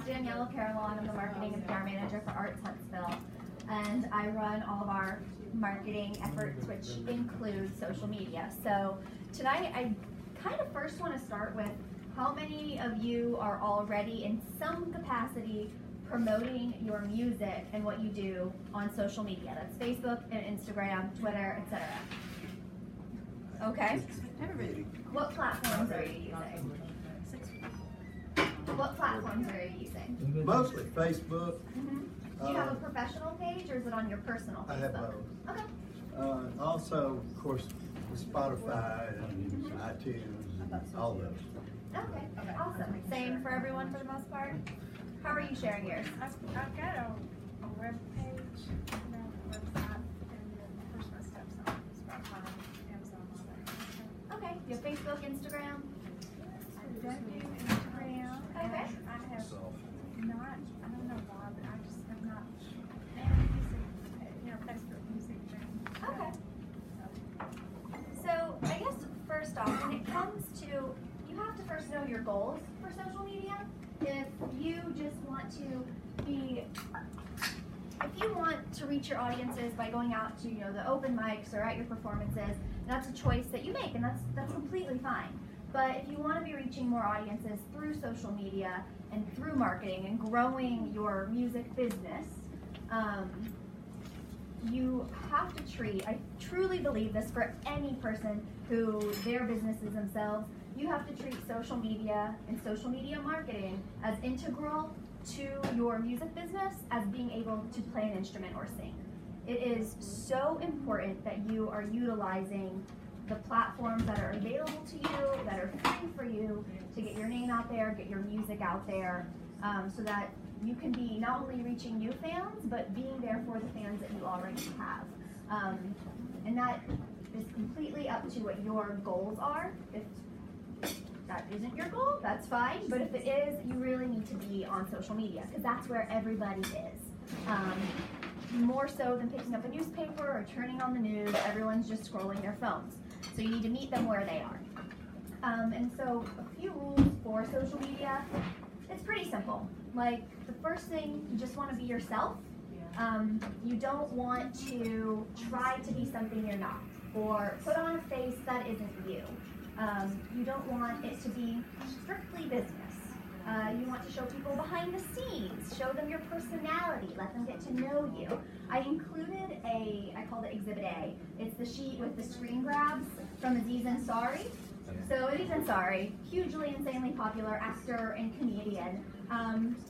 Daniela Perallon. I'm the marketing and PR manager for Arts Huntsville, and I run all of our marketing efforts, which include social media. So tonight, I kind of first want to start with how many of you are already in some capacity promoting your music and what you do on social media. That's Facebook and Instagram, Twitter, etc. Okay. What platforms are you using? What platforms are you using? Mostly Facebook. Do you have a professional page, or is it on your personal Facebook? I have both. Okay. Also, of course, Spotify and iTunes, all those. Okay, awesome. Same for everyone for the most part? How are you sharing yours? I've got a web page, and a website, and then of course my stuff's on Spotify, Amazon, all that. Okay, you have Facebook, Instagram? I don't do Instagram. Okay. And I have not, I don't know why, but I just have not, and music, Facebook music thing. Okay. So I guess first off, when it comes to, you have to first know your goals for social media. If you just want to be, if you want to reach your audiences by going out to, the open mics or at your performances, that's a choice that you make, and that's completely fine. But if you want to be reaching more audiences through social media and through marketing and growing your music business, you have to treat, I truly believe this for any person who their business is themselves, you have to treat social media and social media marketing as integral to your music business as being able to play an instrument or sing. It is so important that you are utilizing the platforms that are available to you, that are free for you, to get your name out there, get your music out there, so that you can be not only reaching new fans, but being there for the fans that you already have. And that is completely up to what your goals are. If that isn't your goal, that's fine, but if it is, you really need to be on social media, because that's where everybody is. More so than picking up a newspaper or turning on the news, everyone's just scrolling their phones. So you need to meet them where they are. And so a few rules for social media, it's pretty simple. Like, the first thing, you just want to be yourself. You don't want to try to be something you're not, or put on a face that isn't you. You don't want it to be strictly business. You want to show people behind the scenes, show them your personality, let them get to know you. I included I called it Exhibit A. It's the sheet with the screen grabs from Aziz Ansari. So Aziz Ansari, hugely, insanely popular actor and comedian,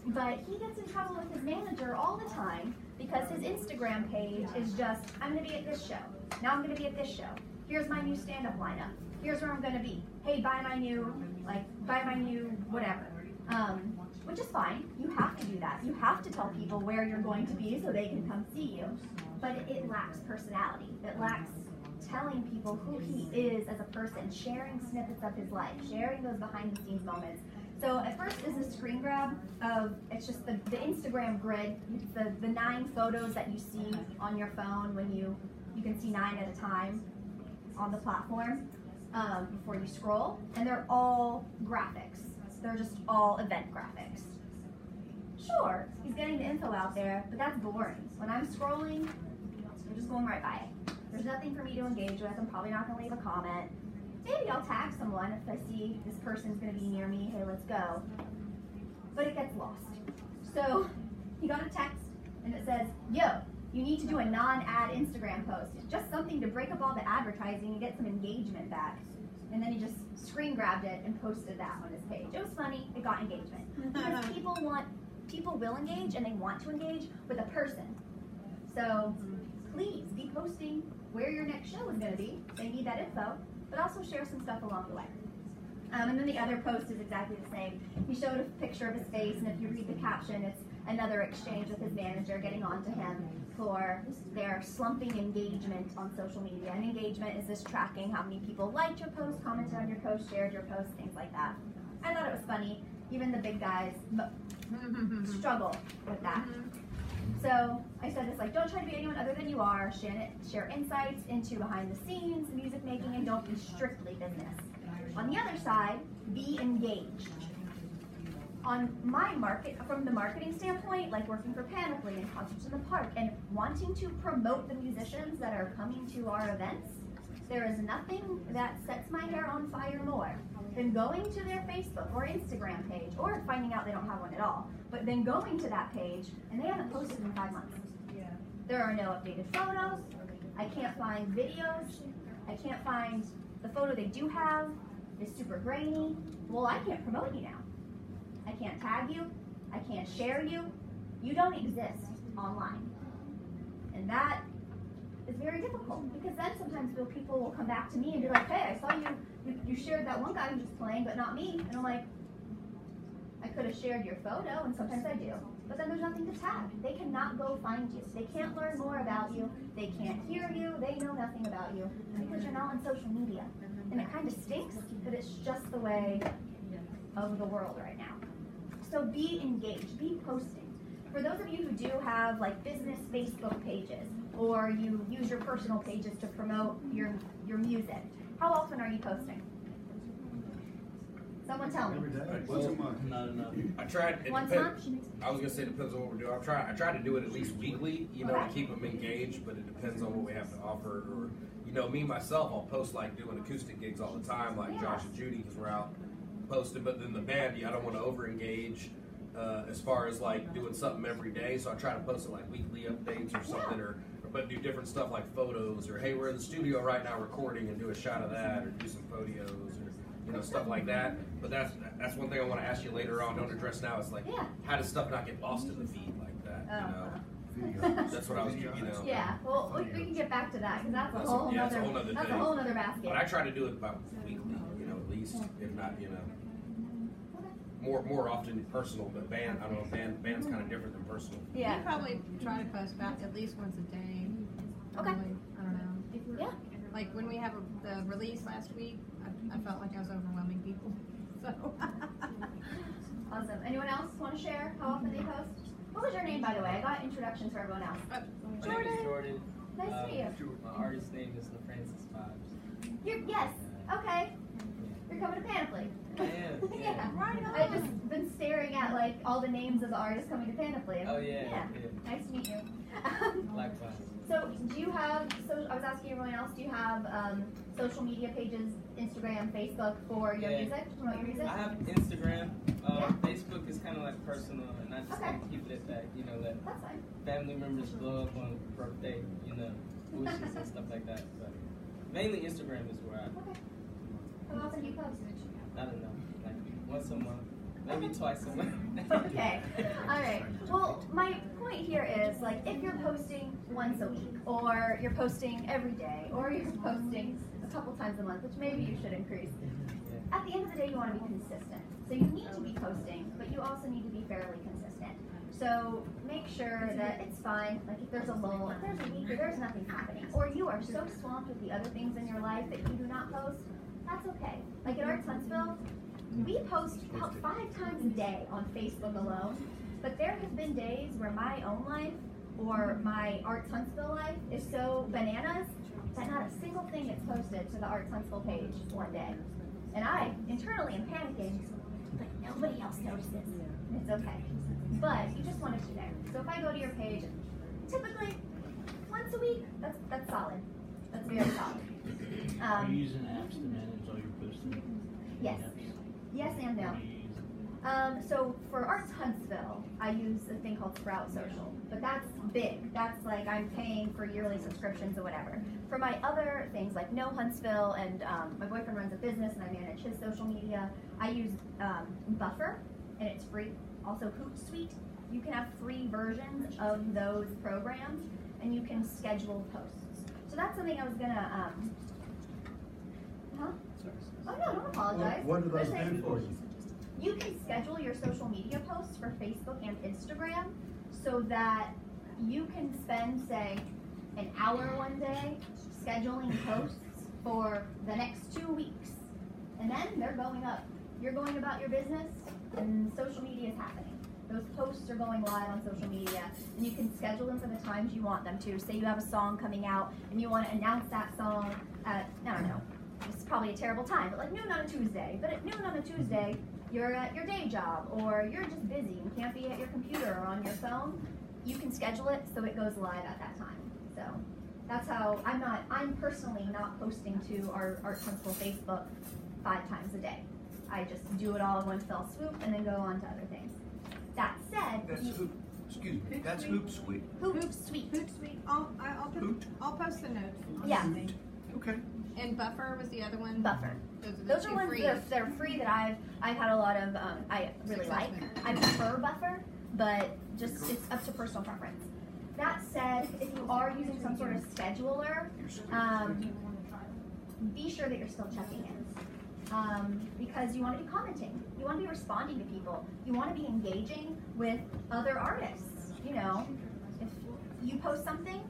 but he gets in trouble with his manager all the time because his Instagram page is just, I'm going to be at this show. Now I'm going to be at this show. Here's my new stand-up lineup. Here's where I'm going to be. Hey, buy my new whatever. Which is fine. You have to do that. You have to tell people where you're going to be so they can come see you. But it lacks personality. It lacks telling people who he is as a person, sharing snippets of his life, sharing those behind-the-scenes moments. So at first is a screen grab of, it's just the Instagram grid. It's the 9 photos that you see on your phone when you can see 9 at a time on the platform. Before you scroll, and they're all graphics. They're just all event graphics. Sure, he's getting the info out there, but that's boring. When I'm scrolling, I'm just going right by it. There's nothing for me to engage with. I'm probably not going to leave a comment. Maybe I'll tag someone if I see this person's going to be near me. Hey, let's go. But it gets lost. So he got a text, and it says, yo, you need to do a non-ad Instagram post. Just something to break up all the advertising and get some engagement back. And then he just screen grabbed it and posted that on his page. It was funny, it got engagement. Because people will engage, and they want to engage with a person. So please be posting where your next show is gonna be. They need that info, but also share some stuff along the way. And then the other post is exactly the same. He showed a picture of his face, and if you read the caption, it's another exchange with his manager getting on to him for their slumping engagement on social media. And engagement is just tracking how many people liked your post, commented on your post, shared your post, things like that. I thought it was funny. Even the big guys struggle with that. So I said this, like, don't try to be anyone other than you are. Share insights into behind the scenes, music making, and don't be strictly business. On the other side, be engaged. on my market, from the marketing standpoint, like working for Panoply and Concerts in the Park, and wanting to promote the musicians that are coming to our events, there is nothing that sets my hair on fire more than going to their Facebook or Instagram page, or finding out they don't have one at all, but then going to that page and they haven't posted in 5 months. There are no updated photos, I can't find videos, I can't find the photo they do have is super grainy. Well, I can't promote you now. I can't tag you, I can't share you, you don't exist online. And that is very difficult, because then sometimes people will come back to me and be like, hey, I saw you shared that one guy who was just playing, but not me. And I'm like, I could have shared your photo, and sometimes I do, but then there's nothing to tag. They cannot go find you. They can't learn more about you. They can't hear you. They know nothing about you because you're not on social media. And it kind of stinks, but it's just the way of the world right now. So be engaged, be posting. For those of you who do have like business Facebook pages, or you use your personal pages to promote your music, how often are you posting? Someone tell me. Every day. Once a month. Not enough. I tried. It Once depends. a month? I was gonna say it depends on what we're doing. I try to do it at least weekly, you know, Okay. to keep them engaged. But it depends on what we have to offer. Or, you know, me myself, I'll post like doing acoustic gigs all the time, like Yeah. Josh and Judy, because we're out posting. But then the band, I don't want to over engage as far as like doing something every day. So I try to post it like weekly updates or something, but do different stuff like photos, or hey, we're in the studio right now recording, and do a shot of that, or do some photos, or you know, stuff like that. But that's one thing I want to ask you later on. Don't address now. It's like, Yeah. how does stuff not get lost in the feed like that? You know, that's what I was, you know. Yeah, well, we can get back to that, because that's a That's whole a nother, whole nother that's a thing. whole nother basket. But I try to do it about weekly, you know, at least, if not, you know, more often personal. But band, I don't know, band's kind of different than personal. Yeah. We probably try to post about at least once a day. Okay. Probably, I don't know. Yeah. Like when we have the release last week, I felt like I was overwhelming people. So. Awesome. Anyone else want to share how often they post? What was your name, by the way? I got introductions for everyone else. My name is Jordan. Nice to meet you. My artist name is LaFrancis Vibes. Yes. Okay. You're coming to Panoply. I am. Yeah. Right on. I've just been staring at like all the names of the artists coming to Panoply. Oh, yeah, Yeah. yeah. Nice to meet you. Likewise. So do you have, so I was asking everyone else, do you have social media pages, Instagram, Facebook for your Yeah. music, to promote your music? I have Instagram. Yeah. Facebook is kind of like personal, and I just Okay. like to keep it at that. You know, let That's fine. family members blow up on birthday, you know, wishes and stuff like that. But mainly Instagram is where Okay. How often do you post? I don't know, like once a month, maybe twice a month. Okay. All right. Well, my point here is like if you're posting once a week, or you're posting every day, or you're posting a couple times a month, which maybe you should increase. At the end of the day, you want to be consistent. So you need to be posting, but you also need to be fairly consistent. So make sure that it's fine. Like if there's a lull, if there's a week where there's nothing happening, or you are so swamped with the other things in your life that you do not post, that's okay. Like at Arts Huntsville, we post about 5 times a day on Facebook alone, but there have been days where my own life or my Arts Huntsville life is so bananas that not a single thing gets posted to the Arts Huntsville page one day. And I internally am panicking, but nobody else notices. And it's okay. But you just want to be there. So if I go to your page, typically once a week, that's solid. That's very solid. Are you using apps to manage all your posting? Yes. Yes and no. So for Arts Huntsville, I use a thing called Sprout Social, but that's big. That's like I'm paying for yearly subscriptions or whatever. For my other things like No Huntsville, and my boyfriend runs a business and I manage his social media, I use Buffer, and it's free. Also Hootsuite, you can have free versions of those programs, and you can schedule posts. So that's something I was gonna, Oh no, don't apologize. What do I was those saying, do for you? you can schedule your social media posts for Facebook and Instagram so that you can spend, say, an hour one day scheduling posts for the next 2 weeks. And then they're going up. You're going about your business and social media is happening. Those posts are going live on social media, and you can schedule them for the times you want them to. Say you have a song coming out and you want to announce that song at, I don't know, it's probably a terrible time, but like noon on a Tuesday. But at noon on a Tuesday, you're at your day job, or you're just busy and can't be at your computer or on your phone, you can schedule it so it goes live at that time. So that's how I'm personally not posting to our Huntsville Facebook 5 times a day. I just do it all in one fell swoop and then go on to other things. That said, That's Hoopsuite. Hootsuite. Hootsuite. I'll post the notes. on Yeah. Monday. Okay. And Buffer was the other one. Buffer. Those Those are are ones free. that are free that I've had a lot of I really like. I prefer Buffer, but just it's up to personal preference. That said, if you are using some sort of scheduler, be sure that you're still checking in. Because you want to be commenting, you want to be responding to people, you want to be engaging with other artists. You know, if you post something,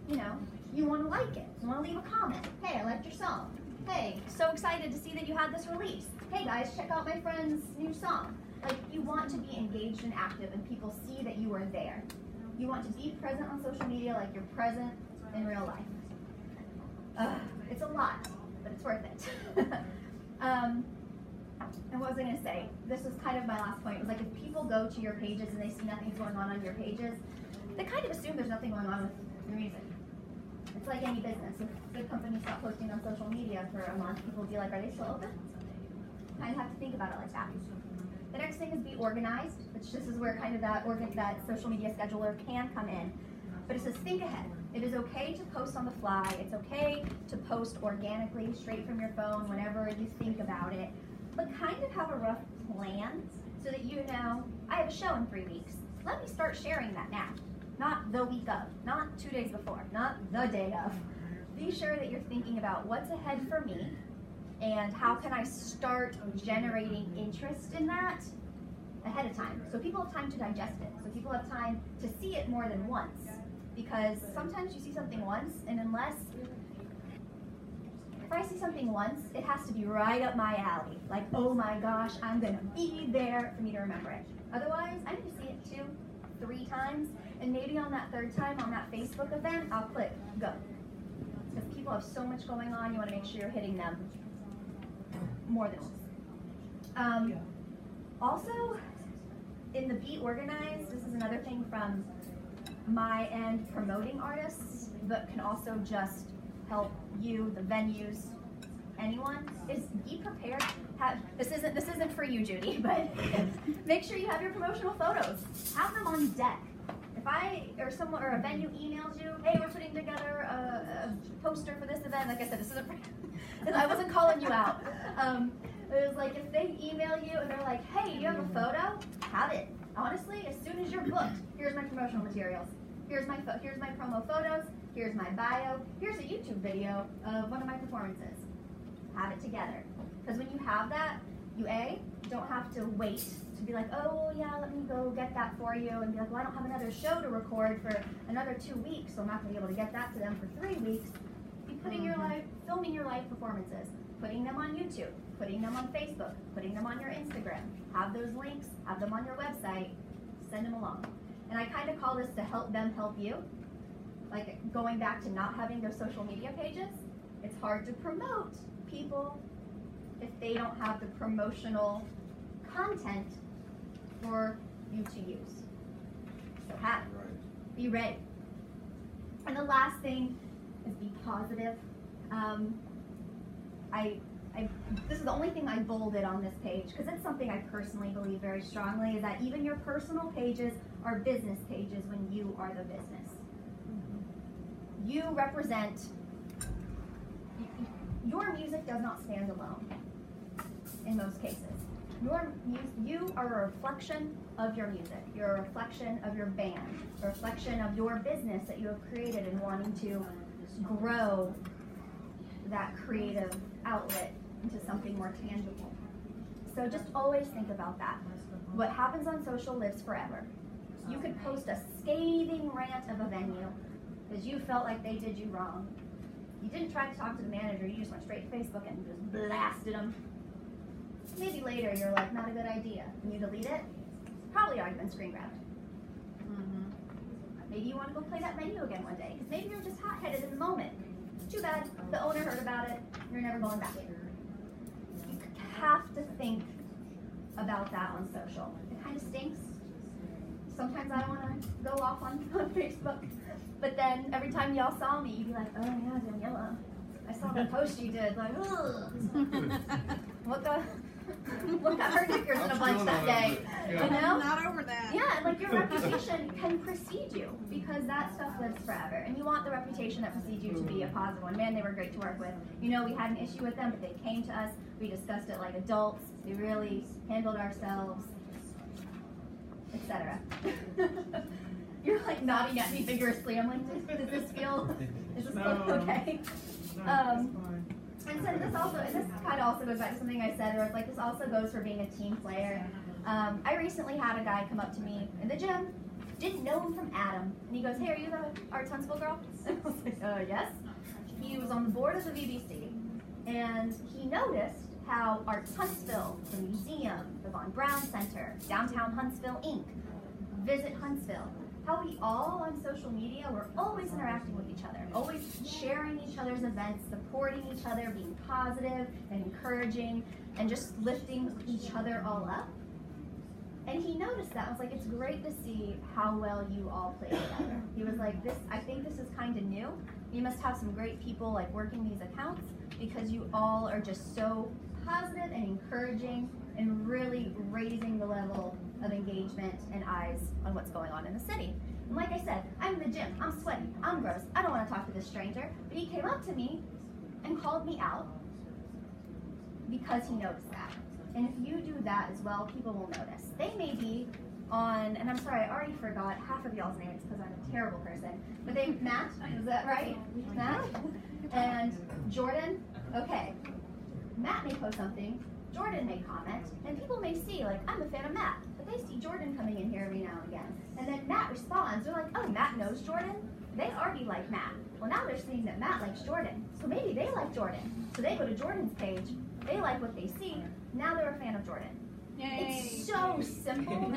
you know, you want to like it, you want to leave a comment. Hey, I liked your song. Hey, so excited to see that you had this release. Hey guys, check out my friend's new song. Like, you want to be engaged and active and people see that you are there. You want to be present on social media like you're present in real life. It's a lot, but it's worth it. And what was I going to say? This was kind of my last point. It was like, if people go to your pages and they see nothing's going on your pages, they kind of assume there's nothing going on with your music. It's like any business. If good companies stop posting on social media for a month, people will be like, are they still open? Kind of have to think about it like that. The next thing is be organized, which this is where kind of that social media scheduler can come in. But it says think ahead. It is okay to post on the fly. It's okay to post organically, straight from your phone, whenever you think about it. But kind of have a rough plan so that you know, I have a show in 3 weeks. Let me start sharing that now. Not the week of, not 2 days before, not the day of. Be sure that you're thinking about what's ahead for me and how can I start generating interest in that ahead of time. So people have time to digest it. So people have time to see it more than once. Because sometimes you see something once, and if I see something once, it has to be right up my alley. Like, oh my gosh, I'm gonna be there for me to remember it. Otherwise, I need to see it 2, 3 times, and maybe on that 3rd time on that Facebook event, I'll click go. Because people have so much going on, you wanna make sure you're hitting them more than once. Also, in the Be Organized, this is another thing from my end promoting artists, but can also just help you, the venues, anyone, is be prepared. This isn't for you, Judy, but make sure you have your promotional photos. Have them on deck. If or a venue emails you, hey, we're putting together a poster for this event, like I said, this isn't for I wasn't calling you out. It was like, if they email you and they're like, hey, do you have a photo? Have it. Honestly, as soon as you're booked, here's my promotional materials. Here's my promo photos. Here's my bio. Here's a YouTube video of one of my performances. Have it together. Because when you have that, you don't have to wait to be like, oh yeah, let me go get that for you, and be like, well, I don't have another show to record for another 2 weeks, so I'm not going to be able to get that to them for 3 weeks. Be filming your live performances, putting them on YouTube, putting them on Facebook, putting them on your Instagram. Have those links, have them on your website, send them along. And I kind of call this to help them help you. Like, going back to not having those social media pages, it's hard to promote people if they don't have the promotional content for you to use. So have it. Be ready. And the last thing is be positive. This is the only thing I bolded on this page, because it's something I personally believe very strongly, is that even your personal pages are business pages when you are the business. You represent, your music does not stand alone in most cases. You are a reflection of your music. You're a reflection of your band, a reflection of your business that you have created and wanting to grow that creative outlet into something more tangible. So just always think about that. What happens on social lives forever. You could post a scathing rant of a venue because you felt like they did you wrong. You didn't try to talk to the manager, you just went straight to Facebook and just blasted them. Maybe later you're like, not a good idea, and you delete it. Probably already been screen grabbed. Maybe you want to go play that venue again one day, because maybe you're just hot-headed in the moment. Too bad, the owner heard about it, you're never going back. You have to think about that on social. It kind of stinks. Sometimes I don't want to go off on Facebook. But then every time y'all saw me, you'd be like, oh yeah, Daniela, I saw the post you did. Like, ugh. What got her knickers in a bunch that day? You know? Not over that. Yeah, like your reputation can precede you because that stuff lives forever. And you want the reputation that precedes you to be a positive one. Man, they were great to work with. You know, we had an issue with them, but they came to us. We discussed it like adults. We really handled ourselves, etc. You're like nodding at me vigorously. I'm like, does this feel okay? And so this kind of also goes back to something I said, where it's like this also goes for being a team player. I recently had a guy come up to me in the gym, didn't know him from Adam, and he goes, hey, are you the Arts Huntsville girl? And I was like, yes. He was on the board of the VBC, and he noticed how Arts Huntsville, the museum, the Von Braun Center, Downtown Huntsville Inc., Visit Huntsville, how we all on social media, we're always interacting with each other, always sharing each other's events, supporting each other, being positive and encouraging, and just lifting each other all up. And he noticed that. I was like, it's great to see how well you all play together. He was like, I think this is kind of new. You must have some great people like working these accounts because you all are just so positive and encouraging and really raising the level of engagement and eyes on what's going on in the city. And like I said, I'm in the gym, I'm sweaty, I'm gross, I don't want to talk to this stranger, but he came up to me and called me out because he noticed that. And if you do that as well, people will notice. They may be on, and I'm sorry, I already forgot half of y'all's names because I'm a terrible person, but Matt, is that right? Matt? And Jordan? Okay. Matt may post something, Jordan may comment, and people may see, like, I'm a fan of Matt, but they see Jordan coming in here every now and again. And then Matt responds, they're like, oh, Matt knows Jordan? They already like Matt. Well, now they're seeing that Matt likes Jordan, so maybe they like Jordan. So they go to Jordan's page, they like what they see, now they're a fan of Jordan. Yay. It's so simple,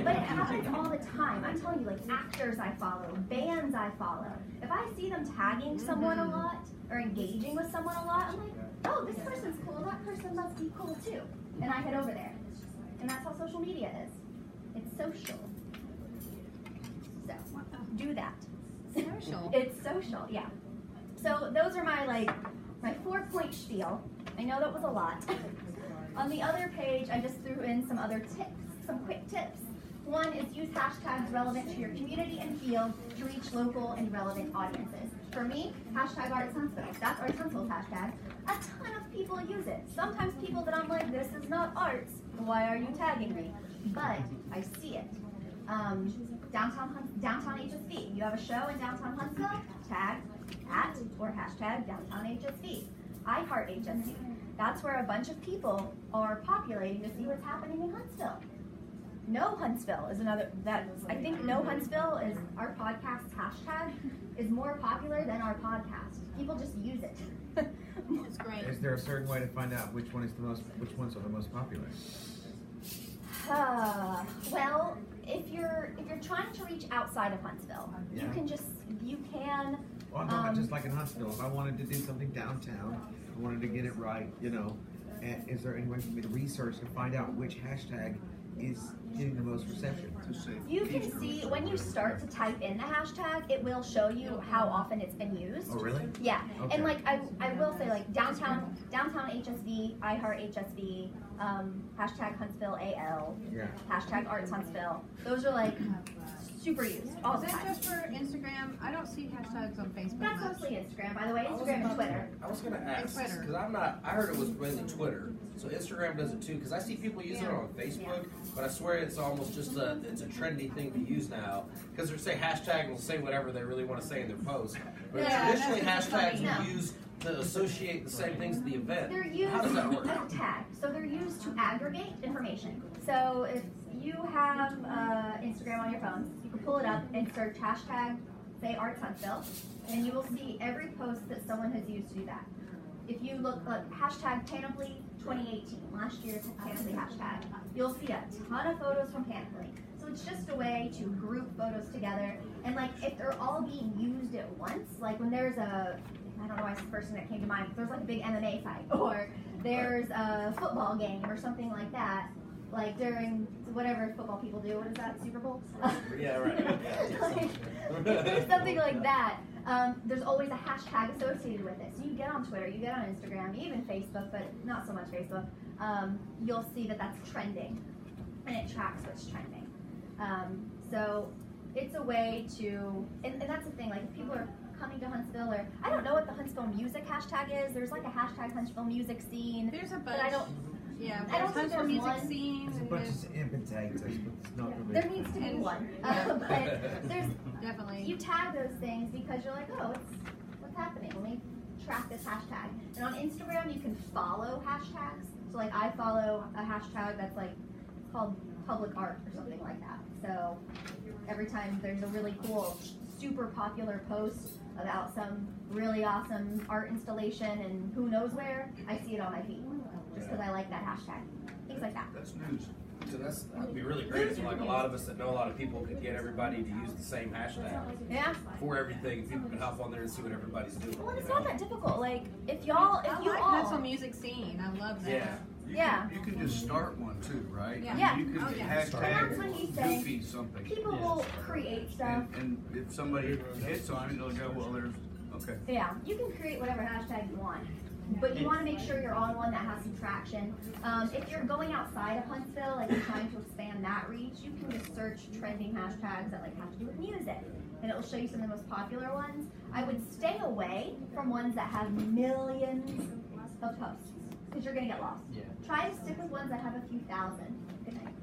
but it happens all the time. I'm telling you, like actors I follow, bands I follow. If I see them tagging someone a lot or engaging with someone a lot, I'm like, oh, this person's cool, that person must be cool too. And I head over there. And that's how social media is. It's social. So, do that. Social. It's social, yeah. So those are my 4-point spiel. I know that was a lot. On the other page, I just threw in some other tips, some quick tips. One is use hashtags relevant to your community and field to reach local and relevant audiences. For me, hashtag Arts Huntsville. That's Arts Huntsville's hashtag. A ton of people use it. Sometimes people that I'm like, this is not arts. Why are you tagging me? But I see it. Downtown HSV. You have a show in downtown Huntsville, tag at or hashtag downtown HSV. I heart HSV. That's where a bunch of people are populating to see what's happening in Huntsville. No Huntsville is another, I think No Huntsville is our podcast's hashtag is more popular than our podcast. People just use it. It's great. Is there a certain way to find out which ones are the most popular? Well, if you're trying to reach outside of Huntsville, Yeah. you can. Well, I'm talking about just like in Huntsville. If I wanted to do something downtown, I wanted to get it right, and is there any way for me to research to find out which hashtag is getting the most reception? You can see when you start to type in the hashtag, it will show you how often it's been used. Oh, really? Yeah, Okay. and I will say downtown HSV, iHeart HSV, hashtag Huntsville AL, Yeah. hashtag Arts Huntsville. Those are super used all Is the that time. just for Instagram? I don't see hashtags on Facebook That's much. mostly Instagram, by the way. Instagram and Twitter. I was gonna ask Twitter. because I heard it was mainly Twitter, so Instagram does it too. Because I see people using it on Facebook, but I swear it's almost just it's a trendy thing to use now. Because they say hashtag and will say whatever they really want to say in their post. But Yeah, traditionally, that's hashtags funny. were used to associate the same things to the event. They're used How does that work? as a tag. So they're used to aggregate information. So if you have Instagram on your phone, you can pull it up and search hashtag, say Arts Huntsville, and you will see every post that someone has used to do that. If you look hashtag Panoply 2018, last year's Panoply hashtag, you'll see a ton of photos from Panoply. So it's just a way to group photos together. And if they're all being used at once, like when there's I don't know why this person that came to mind, but there's a big MMA fight, or there's a football game or something like that, like during whatever football people do. What is that, Super Bowl? Yeah, right. Yeah. Like, if there's something like that, there's always a hashtag associated with it. So you get on Twitter, you get on Instagram, even Facebook, but not so much Facebook. You'll see that that's trending, and it tracks what's trending. So it's a way to, and that's the thing, like if people are coming to Huntsville, or I don't know what the Huntsville music hashtag is. There's like a hashtag Huntsville music scene. There's a bunch. But I don't. Yeah, I don't think Huntsville there's music one. scene. There's a and bunch there's of imitates, but it's not really. There needs to be one. But there's definitely. you tag those things because you're like, oh, what's happening? Let me track this hashtag. And on Instagram, you can follow hashtags. So like I follow a hashtag that's like called public art or something like that. So every time there's a really cool, super popular post about some really awesome art installation and who knows where, I see it on my feed just because I like that hashtag. Things like that. That's news. So that'd be really great if like a lot of us that know a lot of people could get everybody to use the same hashtag Yeah. for everything. People can hop on there and see what everybody's doing. Well, it's you not know? that difficult. Like if you I like Huntsville all, music scene. I love that. Yeah. Yeah. You can just start one too, right? Yeah. Yeah. You can Oh, yeah. And that's when you say Goofy something. people will create stuff. And if somebody hits on it, they'll go, well, there's, okay. Yeah, you can create whatever hashtag you want, but you want to make sure you're on one that has some traction. If you're going outside of Huntsville, like you're trying to expand that reach, you can just search trending hashtags that like have to do with music, and it will show you some of the most popular ones. I would stay away from ones that have millions of posts, because you're gonna get lost. Yeah. Try to stick with ones that have a few thousand. Good night.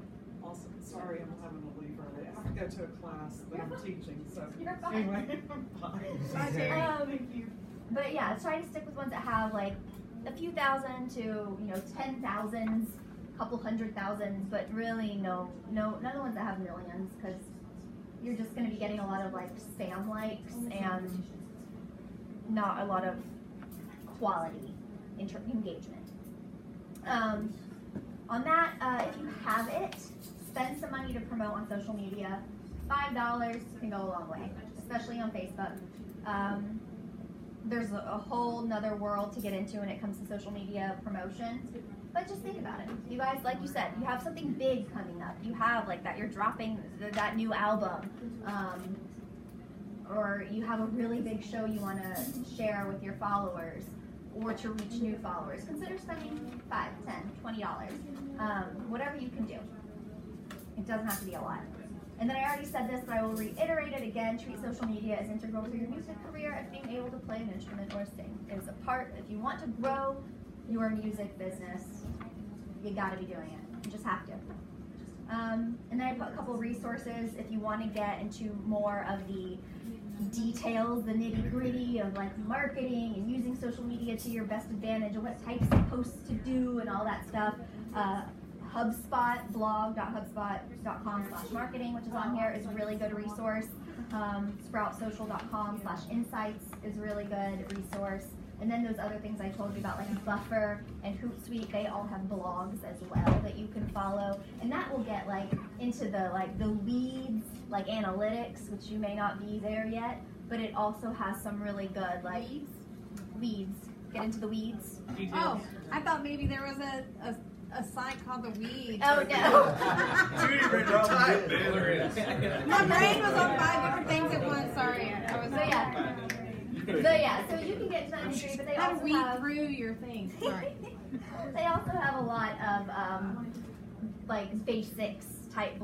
Awesome. Sorry, I'm having to leave early. I have to go to a class that I'm teaching, so You're fine. anyway, bye. Bye, Terry. Thank you. But yeah, try to stick with ones that have like a few thousand to 10,000s, couple 100,000s, but really none of the ones that have millions, because you're just going to be getting a lot of like spam likes and not a lot of quality engagement. On that, if you have it, spend some money to promote on social media. $5 can go a long way, especially on Facebook. There's a whole nother world to get into when it comes to social media promotion, but just think about it. You guys, like you said, you have something big coming up. You have like that, you're dropping that new album, or you have a really big show you want to share with your followers, or to reach new followers. Consider spending $5, $10, $20, whatever you can do. It doesn't have to be a lot. And then I already said this, but I will reiterate it again. Treat social media as integral to your music career as being able to play an instrument or sing. It is a part, if you want to grow your music business, you gotta be doing it. You just have to. And then I put a couple resources if you want to get into more of the details, the nitty gritty of like marketing and using social media to your best advantage, and what types of posts to do and all that stuff. HubSpot, blog.hubspot.com/marketing, which is on here, is a really good resource. Sproutsocial.com/insights is a really good resource. And then those other things I told you about, like Buffer and Hootsuite, they all have blogs as well that you can follow. And that will get like into the weeds, like analytics, which you may not be there yet, but it also has some really good like weeds. Get into the weeds. Oh, I thought maybe there was a site called The Weeds. Oh no. Judy ready to type, man. There is. My brain was on 5 different things at once. Sorry, I was. So yeah, so you can get to that industry, but they How to also weed have through your things. Sorry. they also have a lot of like basics type blogs.